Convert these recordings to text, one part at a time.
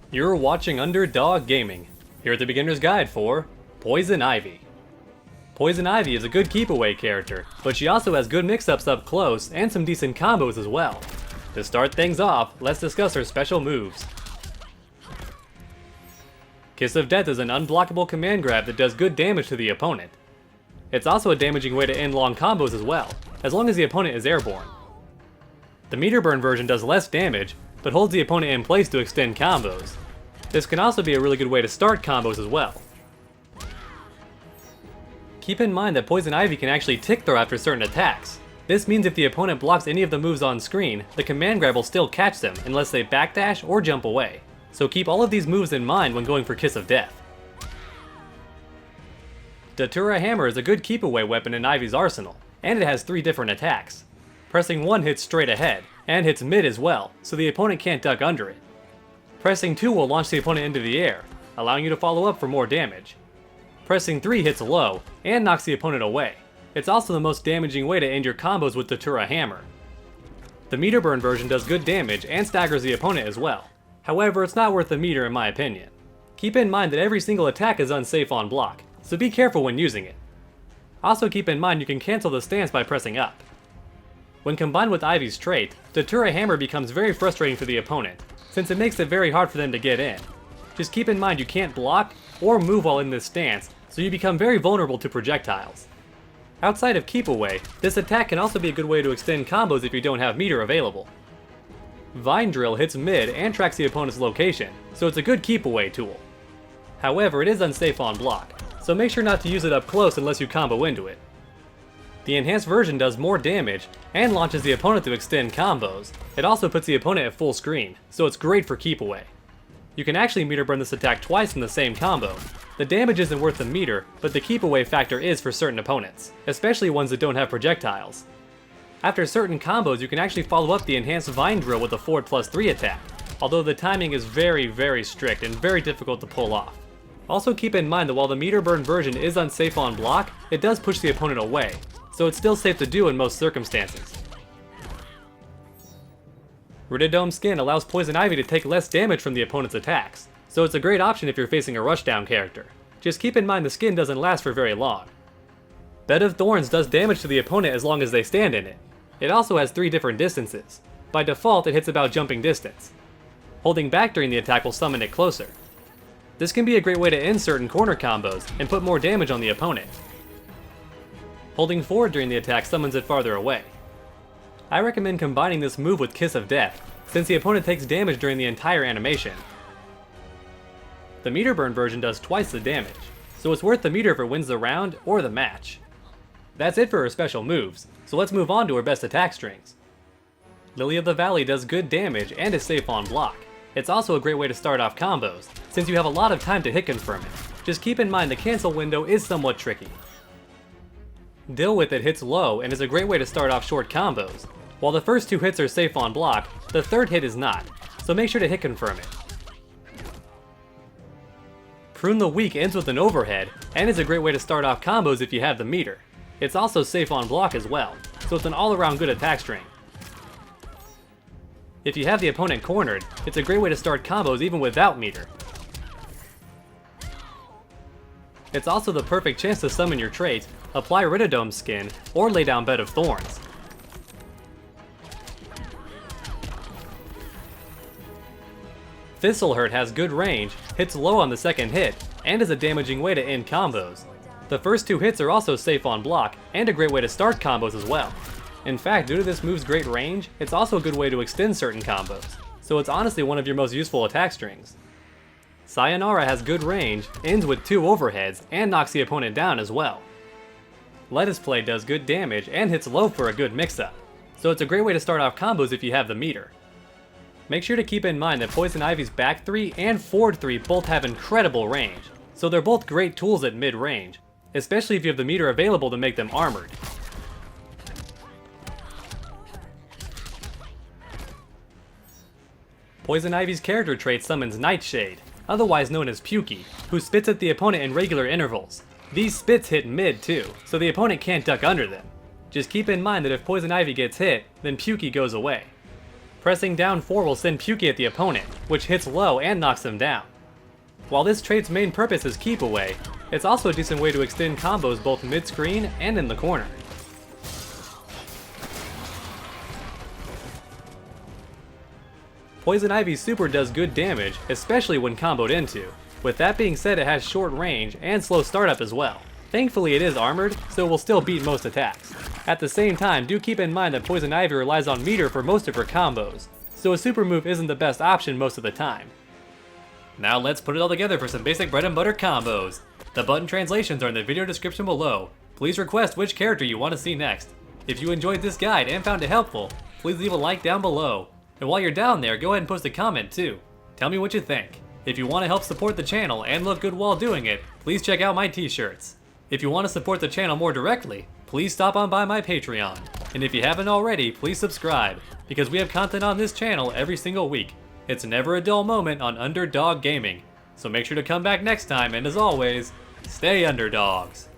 You're watching Underdog Gaming, here at the beginner's guide for Poison Ivy. Poison Ivy is a good keep away character, but she also has good mix-ups up close and some decent combos as well. To start things off, let's discuss her special moves. Kiss of Death is an unblockable command grab that does good damage to the opponent. It's also a damaging way to end long combos as well, as long as the opponent is airborne. The meter burn version does less damage, but holds the opponent in place to extend combos. This can also be a really good way to start combos as well. Keep in mind that Poison Ivy can actually tick throw after certain attacks. This means if the opponent blocks any of the moves on screen, the command grab will still catch them unless they backdash or jump away. So keep all of these moves in mind when going for Kiss of Death. Datura Hammer is a good keep away weapon in Ivy's arsenal, and it has 3 different attacks. Pressing 1 hits straight ahead, and hits mid as well, so the opponent can't duck under it. Pressing 2 will launch the opponent into the air, allowing you to follow up for more damage. Pressing 3 hits low, and knocks the opponent away. It's also the most damaging way to end your combos with Datura Hammer. The meter burn version does good damage and staggers the opponent as well. However, it's not worth the meter in my opinion. Keep in mind that every single attack is unsafe on block, so be careful when using it. Also keep in mind you can cancel the stance by pressing up. When combined with Ivy's trait, Datura Hammer becomes very frustrating for the opponent, since it makes it very hard for them to get in. Just keep in mind you can't block or move while in this stance, so you become very vulnerable to projectiles. Outside of keep away, this attack can also be a good way to extend combos if you don't have meter available. Vine Drill hits mid and tracks the opponent's location, so it's a good keep away tool. However, it is unsafe on block, so make sure not to use it up close unless you combo into it. The enhanced version does more damage and launches the opponent to extend combos. It also puts the opponent at full screen, so it's great for keep away. You can actually meter burn this attack twice in the same combo. The damage isn't worth the meter, but the keep away factor is for certain opponents, especially ones that don't have projectiles. After certain combos, you can actually follow up the enhanced Vine Drill with a forward +3 attack, although the timing is very strict and very difficult to pull off. Also keep in mind that while the meter burn version is unsafe on block, it does push the opponent away, so it's still safe to do in most circumstances. Ridodome Skin allows Poison Ivy to take less damage from the opponent's attacks, so it's a great option if you're facing a rushdown character. Just keep in mind the skin doesn't last for very long. Bed of Thorns does damage to the opponent as long as they stand in it. It also has 3 different distances. By default, it hits about jumping distance. Holding back during the attack will summon it closer. This can be a great way to end certain corner combos and put more damage on the opponent. Holding forward during the attack summons it farther away. I recommend combining this move with Kiss of Death, since the opponent takes damage during the entire animation. The meter burn version does twice the damage, so it's worth the meter if it wins the round or the match. That's it for her special moves, so let's move on to her best attack strings. Lily of the Valley does good damage and is safe on block. It's also a great way to start off combos, since you have a lot of time to hit confirm it. Just keep in mind the cancel window is somewhat tricky. Deal With It hits low and is a great way to start off short combos. While the first 2 hits are safe on block, the 3rd hit is not, so make sure to hit confirm it. Prune the Weak ends with an overhead, and is a great way to start off combos if you have the meter. It's also safe on block as well, so it's an all-around good attack string. If you have the opponent cornered, it's a great way to start combos even without meter. It's also the perfect chance to summon your trait, apply Ridodome Skin, or lay down Bed of Thorns. Thistlehurt has good range, hits low on the 2nd hit, and is a damaging way to end combos. The first 2 hits are also safe on block, and a great way to start combos as well. In fact, due to this move's great range, it's also a good way to extend certain combos, so it's honestly one of your most useful attack strings. Sayonara has good range, ends with 2 overheads, and knocks the opponent down as well. Lettuce Play does good damage and hits low for a good mix-up, so it's a great way to start off combos if you have the meter. Make sure to keep in mind that Poison Ivy's back 3 and forward 3 both have incredible range, so they're both great tools at mid-range, especially if you have the meter available to make them armored. Poison Ivy's character trait summons Nightshade, otherwise known as Pukey, who spits at the opponent in regular intervals. These spits hit mid too, so the opponent can't duck under them. Just keep in mind that if Poison Ivy gets hit, then Pukey goes away. Pressing down 4 will send Puki at the opponent, which hits low and knocks them down. While this trait's main purpose is keep away, it's also a decent way to extend combos both mid-screen and in the corner. Poison Ivy's super does good damage, especially when comboed into. With that being said, it has short range and slow startup as well. Thankfully it is armored, so it will still beat most attacks. At the same time, do keep in mind that Poison Ivy relies on meter for most of her combos, so a super move isn't the best option most of the time. Now let's put it all together for some basic bread and butter combos. The button translations are in the video description below. Please request which character you want to see next. If you enjoyed this guide and found it helpful, please leave a like down below. And while you're down there, go ahead and post a comment too. Tell me what you think. If you want to help support the channel and look good while doing it, please check out my t-shirts. If you want to support the channel more directly, please stop on by my Patreon. And if you haven't already, please subscribe, because we have content on this channel every single week. It's never a dull moment on Underdog Gaming. So make sure to come back next time, and as always, stay underdogs.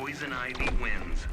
Poison Ivy wins.